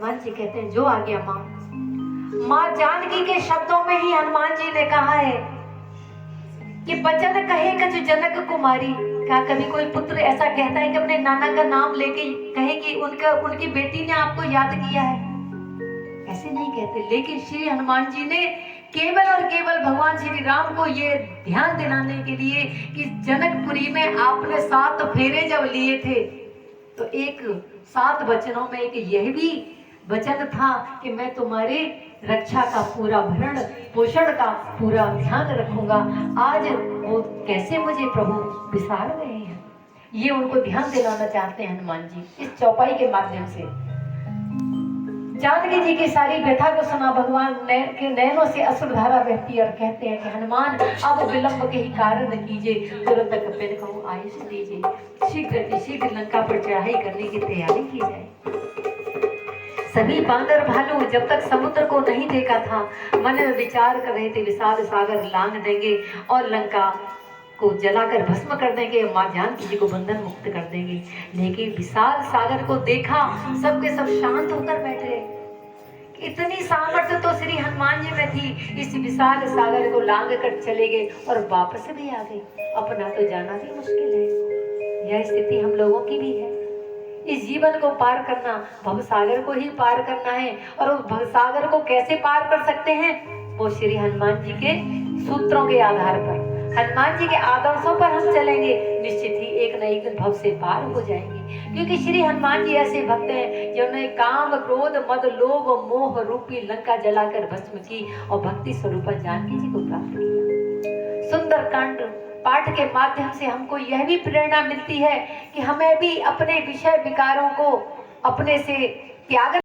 हनुमान जी कहते हैं जो आ गया मां। मां जानकी के शब्दों में ही हनुमान जी ने कहा है कि बचन कहे कछ जनक कुमारी। क्या कभी कोई पुत्र ऐसा कहता है कि अपने नाना का नाम लेके कहे कि उनकी बेटी ने आपको याद किया है? ऐसे नहीं कहते। लेकिन श्री हनुमान जी ने केवल और केवल भगवान श्री राम को ये ध्यान दिलाने के लिए कि जनकपुरी में आपने 7 फेरे जब लिए थे तो एक 7 वचनों में एक यह भी वचन था कि मैं तुम्हारे रक्षा का पूरा भरण पोषण का पूरा ध्यान रखूंगा। आज वो कैसे मुझे प्रभु बिसार गए हैं, ये उनको ध्यान दिलाना चाहते हैं हनुमान जी इस चौपाई के माध्यम से। जानकी जी की सारी व्यथा को सुना भगवान के नैनों से अश्रुधारा बहती और कहते हैं कि हनुमान अब विलंब के ही कारण कीजिए, तुरंत कपिल को आयुष दीजिए, शीघ्र लंका पर चढ़ाई करने की तैयारी की जाए। सभी बांदर भालू जब तक समुद्र को नहीं देखा था मन में विचार कर रहे थे विशाल सागर लांग देंगे और लंका को जलाकर भस्म कर देंगे, मां जानकी जी को बंधन मुक्त कर देंगे। लेकिन विशाल सागर को देखा, सबके सब शांत होकर बैठे। इतनी सामर्थ्य तो श्री हनुमान जी में थी, इस विशाल सागर को लांग कर चले गए और वापस भी आ गए। अपना तो जाना भी मुश्किल है। यह स्थिति हम लोगों की भी है। इस जीवन को पार करना भवसागर को ही पार करना है, और उस भवसागर को कैसे पार कर सकते हैं? वो श्री हनुमान जी के सूत्रों के आधार पर, हनुमान जी के आदर्शों पर हम चलेंगे, निश्चित ही एक न एक दिन भव से पार हो जाएंगे। क्योंकि श्री हनुमान जी ऐसे भक्त हैं जिन्होंने काम क्रोध मद लोभ मोह रूपी लंका जलाकर भस्म की और भक्ति स्वरूप जानकी जी को प्राप्त किया। सुंदर कांड पाठ के माध्यम से हमको यह भी प्रेरणा मिलती है कि हमें भी अपने विषय विकारों को अपने से त्याग